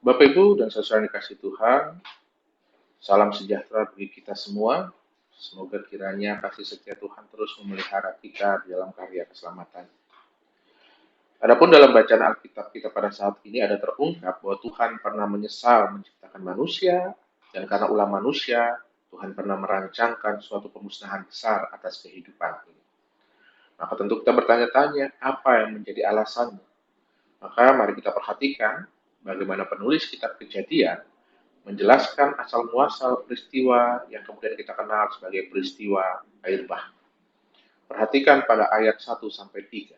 Bapak Ibu dan saudara yang dikasih Tuhan, salam sejahtera bagi kita semua. Semoga kiranya kasih setia Tuhan terus memelihara kita di dalam karya keselamatan. Adapun dalam bacaan Alkitab kita pada saat ini ada terungkap bahwa Tuhan pernah menyesal menciptakan manusia, dan karena ulah manusia, Tuhan pernah merancangkan suatu pemusnahan besar atas kehidupan ini. Maka tentu kita bertanya-tanya, apa yang menjadi alasannya? Maka mari kita perhatikan bagaimana penulis kitab Kejadian menjelaskan asal-muasal peristiwa yang kemudian kita kenal sebagai peristiwa air bah. Perhatikan pada ayat 1-3.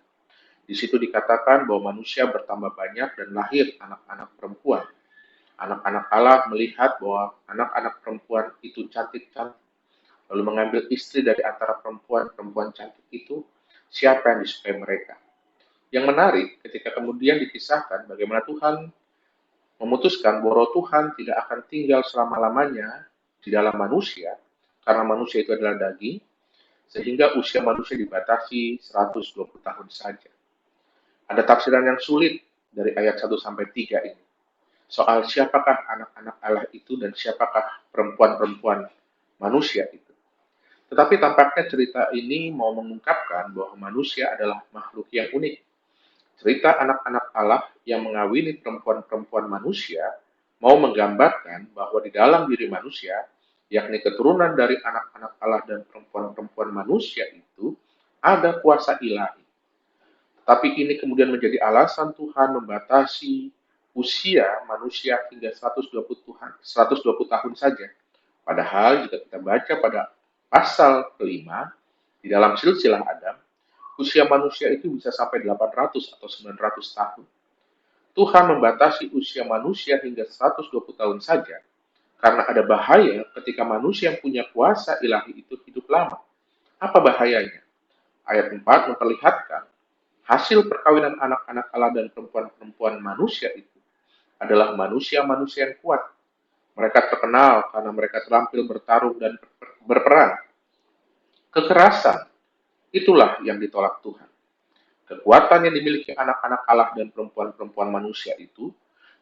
Di situ dikatakan bahwa manusia bertambah banyak dan lahir anak-anak perempuan. Anak-anak Allah melihat bahwa anak-anak perempuan itu cantik-cantik, lalu mengambil istri dari antara perempuan-perempuan cantik itu, siapa yang disukai mereka. Yang menarik ketika kemudian dikisahkan bagaimana Tuhan memutuskan bahwa Tuhan tidak akan tinggal selama-lamanya di dalam manusia, karena manusia itu adalah daging, sehingga usia manusia dibatasi 120 tahun saja. Ada tafsiran yang sulit dari ayat 1-3 ini, soal siapakah anak-anak Allah itu dan siapakah perempuan-perempuan manusia itu. Tetapi tampaknya cerita ini mau mengungkapkan bahwa manusia adalah makhluk yang unik. Cerita anak-anak Allah yang mengawini perempuan-perempuan manusia mau menggambarkan bahwa di dalam diri manusia, yakni keturunan dari anak-anak Allah dan perempuan-perempuan manusia itu, ada kuasa ilahi. Tapi ini kemudian menjadi alasan Tuhan membatasi usia manusia hingga 120 tahun saja. Padahal jika kita baca pada pasal kelima, di dalam silsilah Adam, usia manusia itu bisa sampai 800 atau 900 tahun. Tuhan membatasi usia manusia hingga 120 tahun saja, karena ada bahaya ketika manusia yang punya kuasa ilahi itu hidup lama. Apa bahayanya? Ayat 4 memperlihatkan hasil perkawinan anak-anak Allah dan perempuan-perempuan manusia itu adalah manusia-manusia yang kuat. Mereka terkenal karena mereka terampil bertarung dan berperang. Kekerasan, itulah yang ditolak Tuhan. Kekuatan yang dimiliki anak-anak Allah dan perempuan-perempuan manusia itu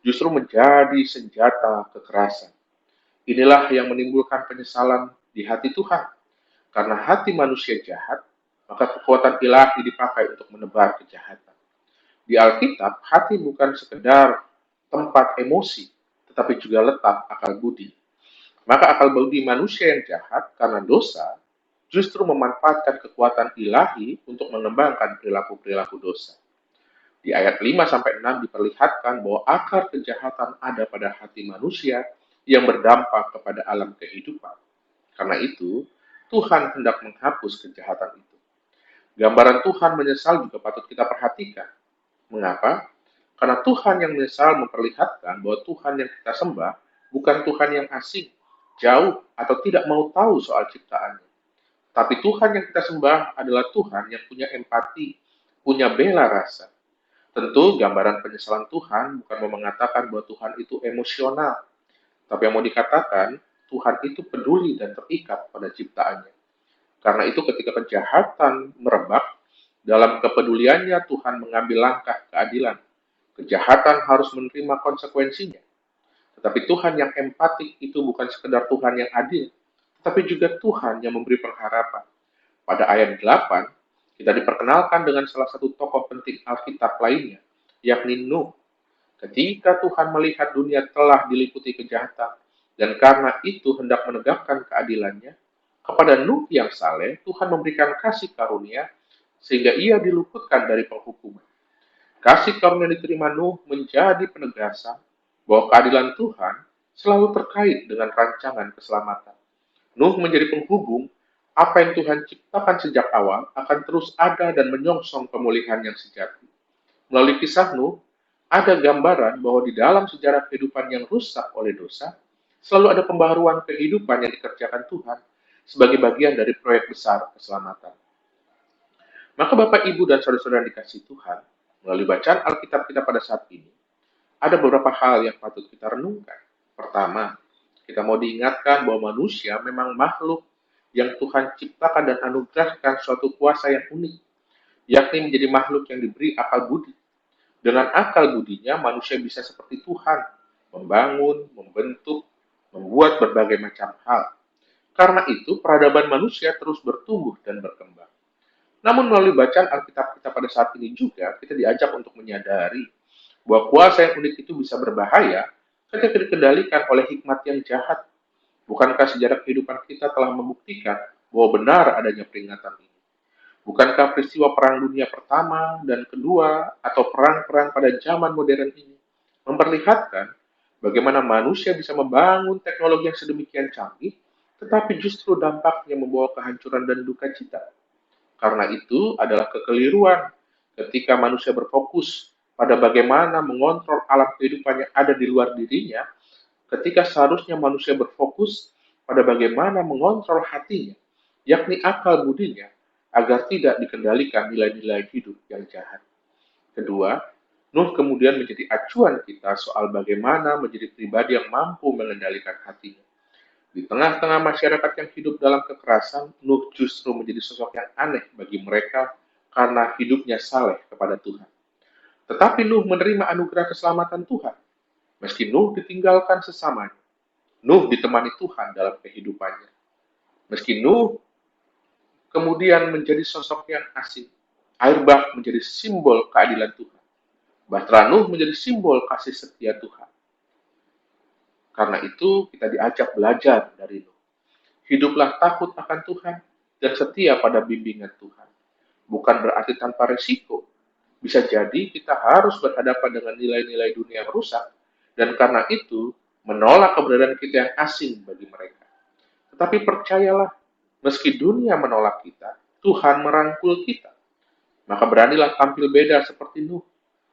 justru menjadi senjata kekerasan. Inilah yang menimbulkan penyesalan di hati Tuhan. Karena hati manusia jahat, maka kekuatan ilahi dipakai untuk menebar kejahatan. Di Alkitab, hati bukan sekedar tempat emosi, tetapi juga letak akal budi. Maka akal budi manusia yang jahat karena dosa justru memanfaatkan kekuatan ilahi untuk mengembangkan perilaku-perilaku dosa. Di ayat 5-6 diperlihatkan bahwa akar kejahatan ada pada hati manusia yang berdampak kepada alam kehidupan. Karena itu, Tuhan hendak menghapus kejahatan itu. Gambaran Tuhan menyesal juga patut kita perhatikan. Mengapa? Karena Tuhan yang menyesal memperlihatkan bahwa Tuhan yang kita sembah bukan Tuhan yang asing, jauh, atau tidak mau tahu soal ciptaannya. Tapi Tuhan yang kita sembah adalah Tuhan yang punya empati, punya bela rasa. Tentu gambaran penyesalan Tuhan bukan mau mengatakan bahwa Tuhan itu emosional, tapi yang mau dikatakan, Tuhan itu peduli dan terikat pada ciptaannya. Karena itu ketika kejahatan merebak, dalam kepeduliannya Tuhan mengambil langkah keadilan. Kejahatan harus menerima konsekuensinya. Tetapi Tuhan yang empatik itu bukan sekedar Tuhan yang adil, tetapi juga Tuhan yang memberi pengharapan. Pada ayat 8, kita diperkenalkan dengan salah satu tokoh penting Alkitab lainnya, yakni Nuh. Ketika Tuhan melihat dunia telah diliputi kejahatan, dan karena itu hendak menegakkan keadilannya, kepada Nuh yang saleh, Tuhan memberikan kasih karunia, sehingga ia diluputkan dari penghukuman. Kasih karunia diterima Nuh menjadi penegasan bahwa keadilan Tuhan selalu terkait dengan rancangan keselamatan. Nuh menjadi penghubung apa yang Tuhan ciptakan sejak awal akan terus ada dan menyongsong pemulihan yang sejati. Melalui kisah Nuh, ada gambaran bahwa di dalam sejarah kehidupan yang rusak oleh dosa, selalu ada pembaharuan kehidupan yang dikerjakan Tuhan sebagai bagian dari proyek besar keselamatan. Maka Bapak, Ibu, dan saudara-saudara yang dikasih Tuhan, melalui bacaan Alkitab kita pada saat ini, ada beberapa hal yang patut kita renungkan. Pertama, kita mau diingatkan bahwa manusia memang makhluk yang Tuhan ciptakan dan anugerahkan suatu kuasa yang unik, yakni menjadi makhluk yang diberi akal budi. Dengan akal budinya, manusia bisa seperti Tuhan, membangun, membentuk, membuat berbagai macam hal. Karena itu, peradaban manusia terus bertumbuh dan berkembang. Namun melalui bacaan Alkitab kita pada saat ini juga, kita diajak untuk menyadari bahwa kuasa yang unik itu bisa berbahaya ketika dikendalikan oleh hikmat yang jahat. Bukankah sejarah kehidupan kita telah membuktikan bahwa benar adanya peringatan ini? Bukankah peristiwa Perang Dunia Pertama dan Kedua atau perang-perang pada zaman modern ini memperlihatkan bagaimana manusia bisa membangun teknologi yang sedemikian canggih, tetapi justru dampaknya membawa kehancuran dan duka cita? Karena itu adalah kekeliruan ketika manusia berfokus pada bagaimana mengontrol alam kehidupan yang ada di luar dirinya, ketika seharusnya manusia berfokus pada bagaimana mengontrol hatinya, yakni akal budinya, agar tidak dikendalikan nilai-nilai hidup yang jahat. Kedua, Nuh kemudian menjadi acuan kita soal bagaimana menjadi pribadi yang mampu mengendalikan hatinya. Di tengah-tengah masyarakat yang hidup dalam kekerasan, Nuh justru menjadi sosok yang aneh bagi mereka karena hidupnya saleh kepada Tuhan. Tetapi Nuh menerima anugerah keselamatan Tuhan. Meski Nuh ditinggalkan sesamanya, Nuh ditemani Tuhan dalam kehidupannya. Meski Nuh kemudian menjadi sosok yang asing, air bah menjadi simbol keadilan Tuhan. Bahtera Nuh menjadi simbol kasih setia Tuhan. Karena itu kita diajak belajar dari Nuh. Hiduplah takut akan Tuhan dan setia pada bimbingan Tuhan. Bukan berarti tanpa resiko. Bisa jadi kita harus berhadapan dengan nilai-nilai dunia yang rusak, dan karena itu menolak keberadaan kita yang asing bagi mereka. Tetapi percayalah, meski dunia menolak kita, Tuhan merangkul kita. Maka beranilah tampil beda seperti Nuh.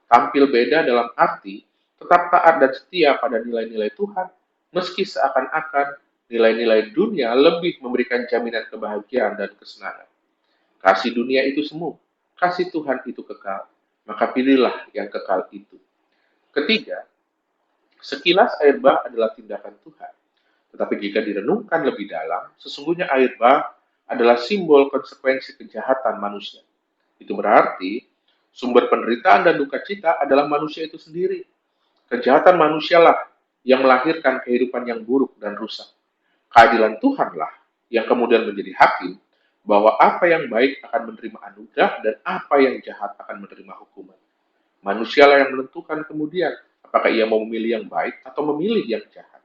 Tampil beda dalam arti tetap taat dan setia pada nilai-nilai Tuhan, meski seakan-akan nilai-nilai dunia lebih memberikan jaminan kebahagiaan dan kesenangan. Kasih dunia itu semu, kasih Tuhan itu kekal. Maka pilihlah yang kekal itu. Ketiga, sekilas air bah adalah tindakan Tuhan. Tetapi jika direnungkan lebih dalam, sesungguhnya air bah adalah simbol konsekuensi kejahatan manusia. Itu berarti sumber penderitaan dan duka cita adalah manusia itu sendiri. Kejahatan manusialah yang melahirkan kehidupan yang buruk dan rusak. Keadilan Tuhanlah yang kemudian menjadi hakim bahwa apa yang baik akan menerima anugerah dan apa yang jahat akan menerima hukuman. Manusialah yang menentukan kemudian apakah ia mau memilih yang baik atau memilih yang jahat.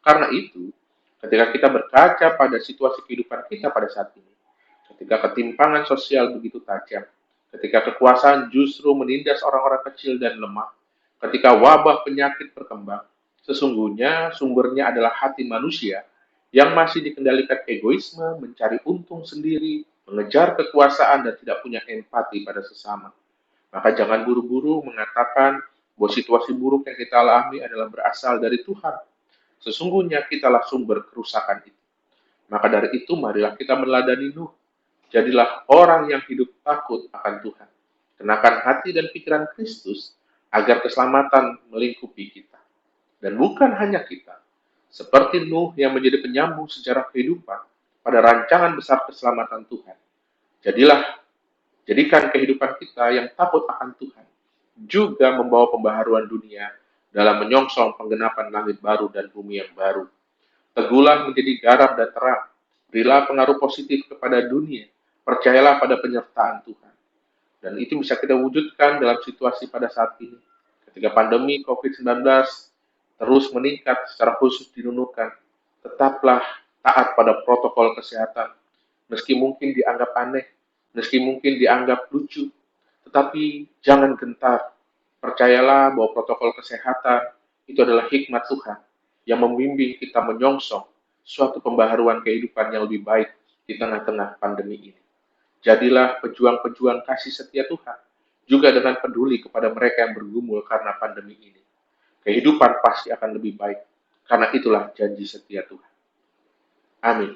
Karena itu, ketika kita berkaca pada situasi kehidupan kita pada saat ini, ketika ketimpangan sosial begitu tajam, ketika kekuasaan justru menindas orang-orang kecil dan lemah, ketika wabah penyakit berkembang, sesungguhnya sumbernya adalah hati manusia yang masih dikendalikan egoisme, mencari untung sendiri, mengejar kekuasaan dan tidak punya empati pada sesama. Maka jangan buru-buru mengatakan bahwa situasi buruk yang kita alami adalah berasal dari Tuhan. Sesungguhnya kitalah sumber kerusakan itu. Maka dari itu marilah kita meneladani Nuh. Jadilah orang yang hidup takut akan Tuhan. Kenakan hati dan pikiran Kristus agar keselamatan melingkupi kita. Dan bukan hanya kita. Seperti Nuh yang menjadi penyambung sejarah kehidupan pada rancangan besar keselamatan Tuhan. Jadikan kehidupan kita yang takut akan Tuhan juga membawa pembaharuan dunia dalam menyongsong penggenapan langit baru dan bumi yang baru. Teguhlah menjadi garam dan terang. Berilah pengaruh positif kepada dunia. Percayalah pada penyertaan Tuhan. Dan itu bisa kita wujudkan dalam situasi pada saat ini. Ketika pandemi COVID-19 terus meningkat secara khusus dinunukan, tetaplah taat pada protokol kesehatan. Meski mungkin dianggap aneh, meski mungkin dianggap lucu, tetapi jangan gentar. Percayalah bahwa protokol kesehatan itu adalah hikmat Tuhan yang membimbing kita menyongsong suatu pembaharuan kehidupan yang lebih baik di tengah-tengah pandemi ini. Jadilah pejuang-pejuang kasih setia Tuhan, juga dengan peduli kepada mereka yang bergumul karena pandemi ini. Kehidupan pasti akan lebih baik, karena itulah janji setia Tuhan. Amin.